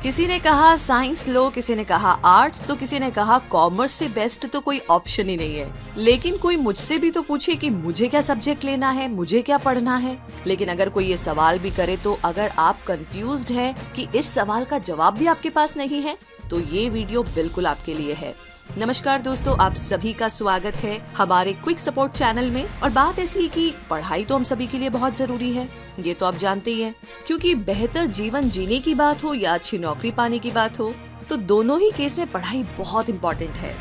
किसी ने कहा साइंस लो, किसी ने कहा आर्ट्स, तो किसी ने कहा कॉमर्स से बेस्ट तो कोई ऑप्शन ही नहीं है। लेकिन कोई मुझसे भी तो पूछे कि मुझे क्या सब्जेक्ट लेना है, मुझे क्या पढ़ना है। लेकिन अगर कोई ये सवाल भी करे तो अगर आप कंफ्यूज्ड हैं कि इस सवाल का जवाब भी आपके पास नहीं है, तो ये वीडियो बिल्कुल आपके लिए है। नमस्कार दोस्तों, आप सभी का स्वागत है हमारे क्विक सपोर्ट चैनल में। और बात ऐसी कि पढ़ाई तो हम सभी के लिए बहुत जरूरी है, ये तो आप जानते ही हैं। क्योंकि बेहतर जीवन जीने की बात हो या अच्छी नौकरी पाने की बात हो, तो दोनों ही केस में पढ़ाई बहुत इम्पोर्टेंट है।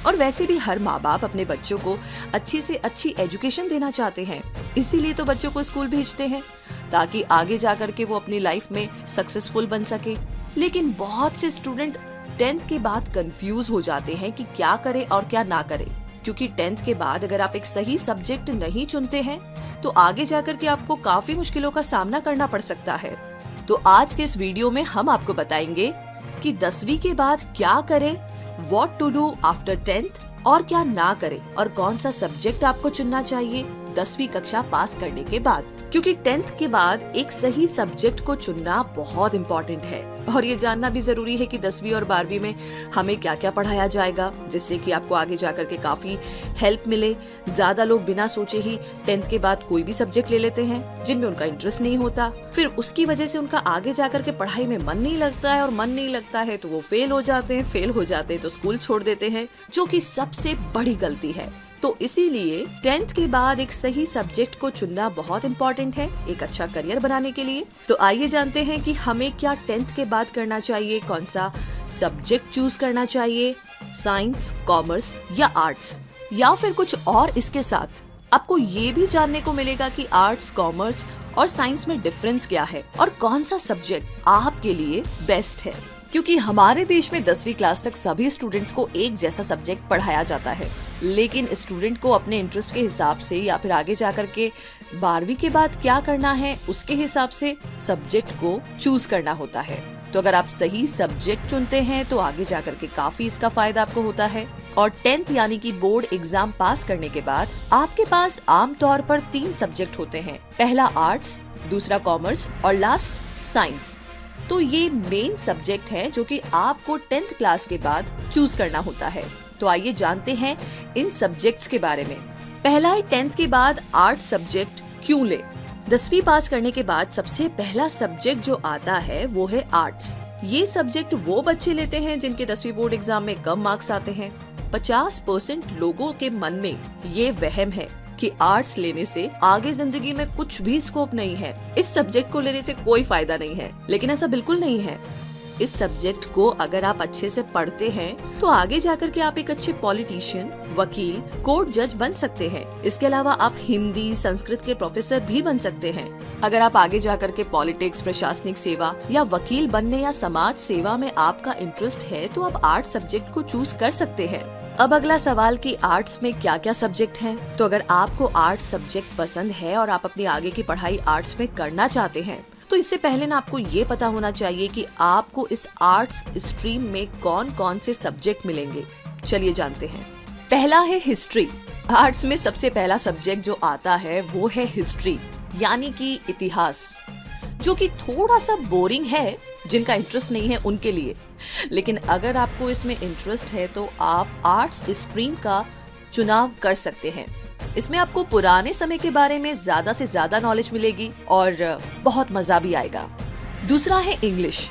और वैसे भी हर माँ बाप अपने बच्चों को अच्छी से अच्छी एजुकेशन देना चाहते हैं, इसीलिए तो बच्चों को स्कूल भेजते हैं ताकि आगे जाकर के वो अपनी लाइफ में सक्सेसफुल बन सके। लेकिन बहुत से स्टूडेंट 10th के बाद कंफ्यूज हो जाते हैं कि क्या करें और क्या ना करें। क्योंकि 10th के बाद अगर आप एक सही सब्जेक्ट नहीं चुनते हैं तो आगे जाकर के आपको काफी मुश्किलों का सामना करना पड़ सकता है। तो आज के इस वीडियो में हम आपको बताएंगे कि 10वीं के बाद क्या करें, what to do after 10th, और क्या ना करें, और कौन सा सब्जेक्ट आपको चुनना चाहिए 10वीं कक्षा पास करने के बाद। क्योंकि 10th के बाद एक सही सब्जेक्ट को चुनना बहुत इम्पोर्टेंट है। और ये जानना भी जरूरी है कि 10वीं और 12वीं में हमें क्या क्या पढ़ाया जाएगा, जिससे कि आपको आगे जाकर के काफी हेल्प मिले। ज्यादा लोग बिना सोचे ही 10th के बाद कोई भी सब्जेक्ट ले लेते हैं जिनमें उनका इंटरेस्ट नहीं होता। फिर उसकी वजह से उनका आगे जाकर के पढ़ाई में मन नहीं लगता है, और मन नहीं लगता है तो वो फेल हो जाते हैं तो स्कूल छोड़ देते हैं, जो कि सबसे बड़ी गलती है। तो इसीलिए 10th के बाद एक सही सब्जेक्ट को चुनना बहुत इम्पोर्टेंट है एक अच्छा करियर बनाने के लिए। तो आइए जानते हैं कि हमें क्या 10th के बाद करना चाहिए, कौन सा सब्जेक्ट चूज करना चाहिए, साइंस, कॉमर्स या आर्ट्स, या फिर कुछ और। इसके साथ आपको ये भी जानने को मिलेगा कि आर्ट्स, कॉमर्स और साइंस में डिफरेंस क्या है और कौन सा सब्जेक्ट आपके लिए बेस्ट है। क्योंकि हमारे देश में 10वीं क्लास तक सभी स्टूडेंट्स को एक जैसा सब्जेक्ट पढ़ाया जाता है, लेकिन स्टूडेंट को अपने इंटरेस्ट के हिसाब से या फिर आगे जाकर के 12वीं के बाद क्या करना है उसके हिसाब से सब्जेक्ट को चूज करना होता है। तो अगर आप सही सब्जेक्ट चुनते हैं तो आगे जाकर के काफी इसका फायदा आपको होता है। और 10th यानी कि बोर्ड एग्जाम पास करने के बाद आपके पास आमतौर पर 3 सब्जेक्ट होते हैं, पहला आर्ट्स, दूसरा कॉमर्स और लास्ट साइंस। तो ये मेन सब्जेक्ट है जो कि आपको 10th क्लास के बाद चूज करना होता है। तो आइए जानते हैं इन सब्जेक्ट्स के बारे में। पहला है 10th के बाद आर्ट्स सब्जेक्ट क्यों ले। 10वीं पास करने के बाद सबसे पहला सब्जेक्ट जो आता है वो है आर्ट्स। ये सब्जेक्ट वो बच्चे लेते हैं जिनके 10वीं बोर्ड एग्जाम में कम मार्क्स आते हैं। 50% लोगों के मन में ये वहम है कि आर्ट्स लेने से आगे जिंदगी में कुछ भी स्कोप नहीं है, इस सब्जेक्ट को लेने से कोई फायदा नहीं है। लेकिन ऐसा बिल्कुल नहीं है। इस सब्जेक्ट को अगर आप अच्छे से पढ़ते हैं तो आगे जाकर के आप एक अच्छे पॉलिटिशियन, वकील, कोर्ट जज बन सकते हैं। इसके अलावा आप हिंदी, संस्कृत के प्रोफेसर भी बन सकते हैं। अगर आप आगे जाकर के पॉलिटिक्स, प्रशासनिक सेवा या वकील बनने या समाज सेवा में आपका इंटरेस्ट है तो आप आर्ट्स सब्जेक्ट को चूज कर सकते हैं। अब अगला सवाल कि आर्ट्स में क्या क्या सब्जेक्ट हैं। तो अगर आपको आर्ट्स सब्जेक्ट पसंद है और आप अपनी आगे की पढ़ाई आर्ट्स में करना चाहते हैं तो इससे पहले ना आपको ये पता होना चाहिए कि आपको इस आर्ट्स स्ट्रीम में कौन कौन से सब्जेक्ट मिलेंगे। चलिए जानते हैं। पहला है हिस्ट्री। आर्ट्स में सबसे पहला सब्जेक्ट जो आता है वो है हिस्ट्री, यानी कि इतिहास, जो कि थोड़ा सा बोरिंग है जिनका इंटरेस्ट नहीं है उनके लिए। लेकिन अगर आपको इसमें इंटरेस्ट है तो आप आर्ट्स स्ट्रीम का चुनाव कर सकते हैं। इसमें आपको पुराने समय के बारे में ज्यादा से ज्यादा नॉलेज मिलेगी और बहुत मजा भी आएगा। दूसरा है इंग्लिश।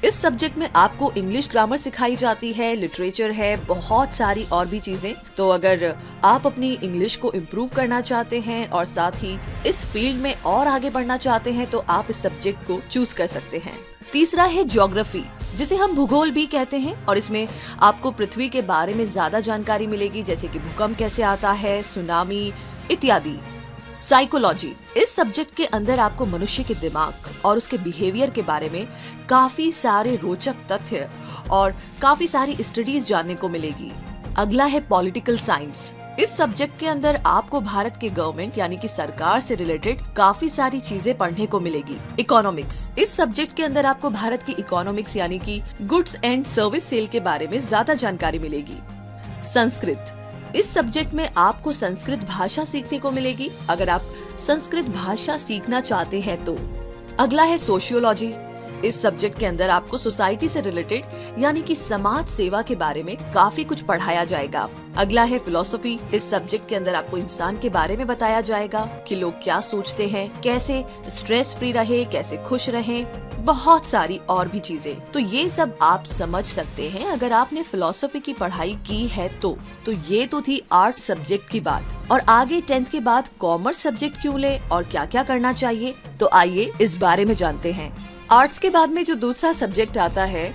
इस सब्जेक्ट में आपको इंग्लिश ग्रामर सिखाई जाती है, लिटरेचर है, बहुत सारी और भी चीजें। तो अगर आप अपनी इंग्लिश को इम्प्रूव करना चाहते हैं और साथ ही इस फील्ड में और आगे बढ़ना चाहते हैं तो आप इस सब्जेक्ट को चूज कर सकते हैं। तीसरा है ज्योग्राफी, जिसे हम भूगोल भी कहते हैं, और इसमें आपको पृथ्वी के बारे में ज्यादा जानकारी मिलेगी, जैसे कि भूकंप कैसे आता है, सुनामी इत्यादि। साइकोलॉजी, इस सब्जेक्ट के अंदर आपको मनुष्य के दिमाग और उसके बिहेवियर के बारे में काफी सारे रोचक तथ्य और काफी सारी स्टडीज जानने को मिलेगी। अगला है पॉलिटिकल साइंस। इस सब्जेक्ट के अंदर आपको भारत के गवर्नमेंट यानी कि सरकार से रिलेटेड काफी सारी चीजें पढ़ने को मिलेगी। इकोनॉमिक्स, इस सब्जेक्ट के अंदर आपको भारत की इकोनॉमिक्स यानी कि गुड्स एंड सर्विस सेल के बारे में ज्यादा जानकारी मिलेगी। संस्कृत, इस सब्जेक्ट में आपको संस्कृत भाषा सीखने को मिलेगी अगर आप संस्कृत भाषा सीखना चाहते हैं तो। अगला है सोशियोलॉजी। इस सब्जेक्ट के अंदर आपको सोसाइटी से रिलेटेड यानी कि समाज सेवा के बारे में काफी कुछ पढ़ाया जाएगा। अगला है फिलोसफी। इस सब्जेक्ट के अंदर आपको इंसान के बारे में बताया जाएगा कि लोग क्या सोचते हैं, कैसे स्ट्रेस फ्री रहे, कैसे खुश रहे, बहुत सारी और भी चीजें। तो ये सब आप समझ सकते हैं अगर आपने फिलोसफी की पढ़ाई की है तो ये तो थी आर्ट सब्जेक्ट की बात। और आगे 10th के बाद कॉमर्स सब्जेक्ट क्यों ले और क्या क्या करना चाहिए, तो आइए इस बारे में जानते हैं। आर्ट्स के बाद में जो दूसरा सब्जेक्ट आता है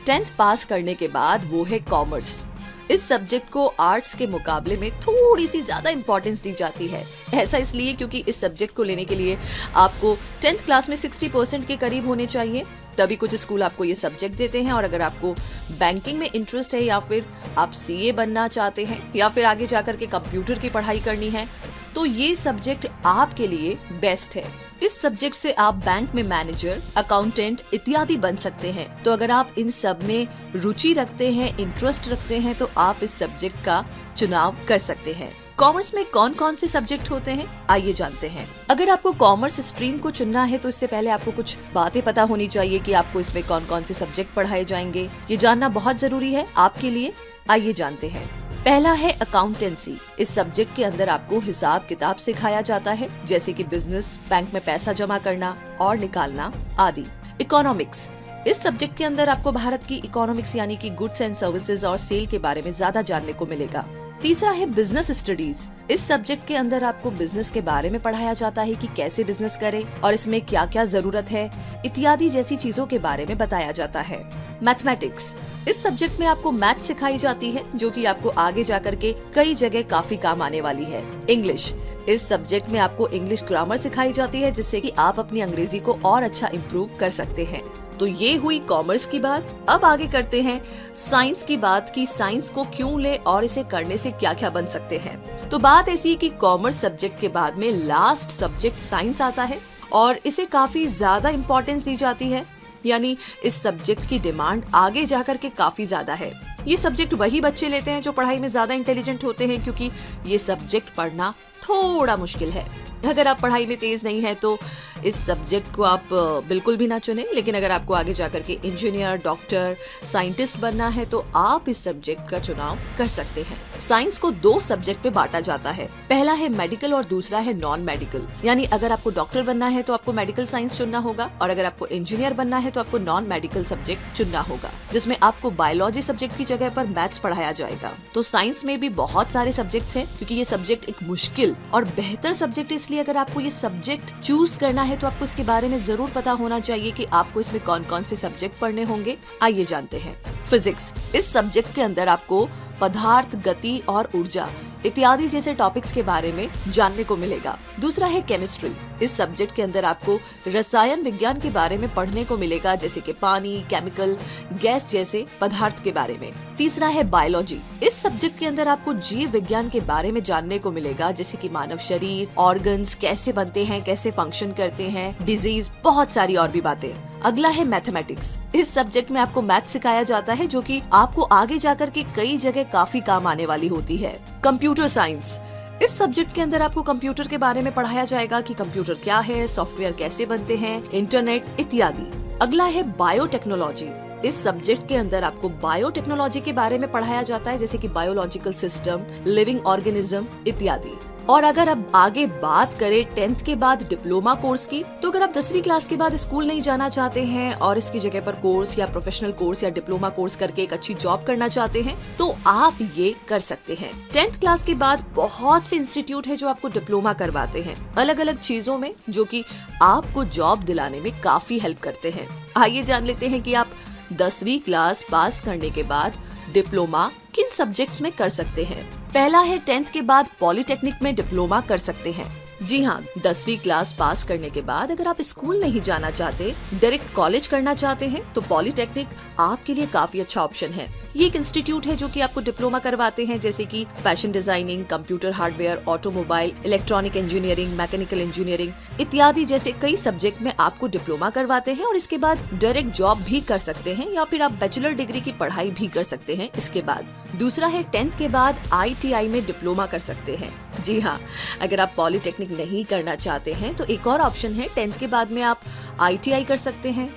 10th पास करने के बाद, वो है कॉमर्स। इस सब्जेक्ट को आर्ट्स के मुकाबले में थोड़ी सी ज्यादा इम्पोर्टेंस दी जाती है। ऐसा इसलिए क्योंकि इस सब्जेक्ट को लेने के लिए आपको 10th क्लास में 60% के करीब होने चाहिए, तभी कुछ स्कूल आपको ये सब्जेक्ट देते हैं। और अगर आपको बैंकिंग में इंटरेस्ट है या फिर आप सीए बनना चाहते हैं या फिर आगे जाकर के कंप्यूटर की पढ़ाई करनी है, तो ये सब्जेक्ट आपके लिए बेस्ट है। इस सब्जेक्ट से आप बैंक में मैनेजर, अकाउंटेंट इत्यादि बन सकते हैं। तो अगर आप इन सब में रुचि रखते हैं, इंटरेस्ट रखते हैं, तो आप इस सब्जेक्ट का चुनाव कर सकते हैं। कॉमर्स में कौन कौन से सब्जेक्ट होते हैं, आइए जानते हैं। अगर आपको कॉमर्स स्ट्रीम को चुनना है तो इससे पहले आपको कुछ बातें पता होनी चाहिए कि आपको इसमें कौन कौन से सब्जेक्ट पढ़ाए जाएंगे। ये जानना बहुत जरूरी है आपके लिए। आइए जानते हैं। पहला है अकाउंटेंसी। इस सब्जेक्ट के अंदर आपको हिसाब किताब सिखाया जाता है, जैसे कि बिजनेस, बैंक में पैसा जमा करना और निकालना आदि। इकोनॉमिक्स। इस सब्जेक्ट के अंदर आपको भारत की इकोनॉमिक्स यानी कि गुड्स एंड सर्विसेज और सेल के बारे में ज्यादा जानने को मिलेगा। तीसरा है बिजनेस स्टडीज। इस सब्जेक्ट के अंदर आपको बिजनेस के बारे में पढ़ाया जाता है कि कैसे बिजनेस करें और इसमें क्या क्या जरूरत है इत्यादि जैसी चीजों के बारे में बताया जाता है। मैथमेटिक्स। इस सब्जेक्ट में आपको मैथ सिखाई जाती है, जो कि आपको आगे जाकर के कई जगह काफी काम आने वाली है। इंग्लिश। इस सब्जेक्ट में आपको इंग्लिश ग्रामर सिखाई जाती है, जिससे कि आप अपनी अंग्रेजी को और अच्छा इम्प्रूव कर सकते हैं। तो ये हुई कॉमर्स की बात। अब आगे करते हैं साइंस की बात कि साइंस को क्यों ले और इसे करने से क्या क्या बन सकते हैं। तो बात ऐसी है कि कॉमर्स सब्जेक्ट के बाद में लास्ट सब्जेक्ट साइंस आता है और इसे काफी ज्यादा इम्पोर्टेंस दी जाती है, यानी इस सब्जेक्ट की डिमांड आगे जाकर के काफी ज्यादा है। ये सब्जेक्ट वही बच्चे लेते हैं जो पढ़ाई में ज्यादा इंटेलिजेंट होते हैं, क्योंकि ये सब्जेक्ट पढ़ना थोड़ा मुश्किल है। अगर आप पढ़ाई में तेज नहीं है तो इस सब्जेक्ट को आप बिल्कुल भी ना चुनें। लेकिन अगर आपको आगे जाकर के इंजीनियर, डॉक्टर, साइंटिस्ट बनना है तो आप इस सब्जेक्ट का चुनाव कर सकते हैं। साइंस को 2 सब्जेक्ट में बांटा जाता है। पहला है मेडिकल और दूसरा है नॉन मेडिकल। यानी अगर आपको डॉक्टर बनना है तो आपको मेडिकल साइंस चुनना होगा, और अगर आपको इंजीनियर बनना है तो आपको नॉन मेडिकल सब्जेक्ट चुनना होगा, जिसमें आपको बायोलॉजी सब्जेक्ट की जगह पर मैथ्स पढ़ाया जाएगा। तो साइंस में भी बहुत सारे सब्जेक्ट्स हैं, क्योंकि ये सब्जेक्ट एक मुश्किल और बेहतर सब्जेक्ट। इसलिए अगर आपको ये सब्जेक्ट चूज करना है तो आपको इसके बारे में जरूर पता होना चाहिए कि आपको इसमें कौन कौन से सब्जेक्ट पढ़ने होंगे। आइए जानते हैं। फिजिक्स। इस सब्जेक्ट के अंदर आपको पदार्थ, गति और ऊर्जा इत्यादि जैसे टॉपिक्स के बारे में जानने को मिलेगा। दूसरा है केमिस्ट्री। इस सब्जेक्ट के अंदर आपको रसायन विज्ञान के बारे में पढ़ने को मिलेगा, जैसे कि पानी, केमिकल, गैस जैसे पदार्थ के बारे में। तीसरा है बायोलॉजी। इस सब्जेक्ट के अंदर आपको जीव विज्ञान के बारे में जानने को मिलेगा, जैसे कि मानव शरीर, ऑर्गन्स कैसे बनते हैं, कैसे फंक्शन करते हैं, डिजीज, बहुत सारी और भी बातें। अगला है मैथमेटिक्स। इस सब्जेक्ट में आपको मैथ सिखाया जाता है, जो कि आपको आगे जाकर के कई जगह काफी काम आने वाली होती है। Computer science. इस सब्जेक्ट के अंदर आपको कंप्यूटर के बारे में पढ़ाया जाएगा कि कंप्यूटर क्या है, सॉफ्टवेयर कैसे बनते हैं, इंटरनेट इत्यादि। अगला है बायोटेक्नोलॉजी। इस सब्जेक्ट के अंदर आपको बायोटेक्नोलॉजी के बारे में पढ़ाया जाता है, जैसे कि बायोलॉजिकल सिस्टम, लिविंग ऑर्गेनिज्म इत्यादि। और अगर अब आगे बात करें 10th के बाद डिप्लोमा कोर्स की, तो अगर आप 10वीं क्लास के बाद स्कूल नहीं जाना चाहते हैं और इसकी जगह पर कोर्स या प्रोफेशनल कोर्स या डिप्लोमा कोर्स करके एक अच्छी जॉब करना चाहते हैं, तो आप ये कर सकते हैं। 10th क्लास के बाद बहुत से इंस्टीट्यूट है जो आपको डिप्लोमा करवाते हैं अलग अलग चीजों में, जो कि आपको जॉब दिलाने में काफी हेल्प करते हैं। आइए जान लेते हैं कि आप 10वीं क्लास पास करने के बाद डिप्लोमा किन सब्जेक्ट्स में कर सकते हैं। पहला है 10th के बाद पॉलिटेक्निक में डिप्लोमा कर सकते हैं। जी हाँ, 10वीं क्लास पास करने के बाद अगर आप स्कूल नहीं जाना चाहते, डायरेक्ट कॉलेज करना चाहते हैं, तो पॉलिटेक्निक आपके लिए काफी अच्छा ऑप्शन है। ये एक इंस्टीट्यूट है जो कि आपको डिप्लोमा करवाते हैं, जैसे कि fashion designing, computer hardware, automobile, electronic engineering, mechanical engineering इत्यादि जैसे कई सब्जेक्ट में आपको डिप्लोमा करवाते हैं, और इसके बाद डायरेक्ट जॉब भी कर सकते हैं, या फिर आप बैचलर डिग्री की पढ़ाई भी कर सकते हैं इसके बाद। दूसरा है 10th के बाद ITI में डिप्लोमा कर सकते हैं। जी हाँ, अगर आप पॉलिटेक्निक नहीं करना चाहते हैं तो एक और ऑप्शन है, 10th के बाद में आप ITI कर सकते हैं।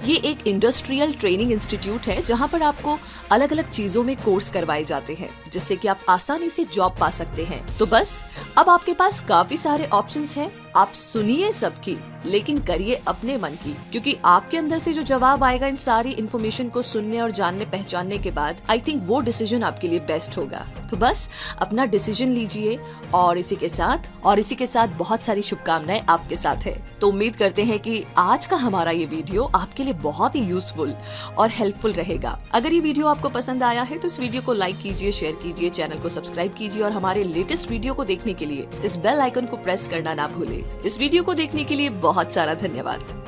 ये एक इंडस्ट्रियल ट्रेनिंग इंस्टीट्यूट है जहाँ पर आपको अलग अलग चीजों में कोर्स करवाए जाते हैं जिससे कि आप आसानी से जॉब पा सकते हैं। तो बस अब आपके पास काफी सारे ऑप्शंस हैं, आप सुनिए सबकी लेकिन करिए अपने मन की, क्योंकि आपके अंदर से जो जवाब आएगा इन सारी इन्फॉर्मेशन को सुनने और जानने पहचानने के बाद, आई थिंक वो डिसीजन आपके लिए बेस्ट होगा। तो बस अपना डिसीजन लीजिए और इसी के साथ बहुत सारी शुभकामनाएं आपके साथ है। तो उम्मीद करते हैं कि आज का हमारा ये वीडियो आपके लिए बहुत ही यूजफुल और हेल्पफुल रहेगा। अगर ये वीडियो आपको पसंद आया है तो इस वीडियो को लाइक कीजिए, शेयर कीजिए, चैनल को सब्सक्राइब कीजिए और हमारे लेटेस्ट वीडियो को देखने के लिए इस बेल आइकन को प्रेस करना ना भूले। इस वीडियो को देखने के लिए बहुत सारा धन्यवाद।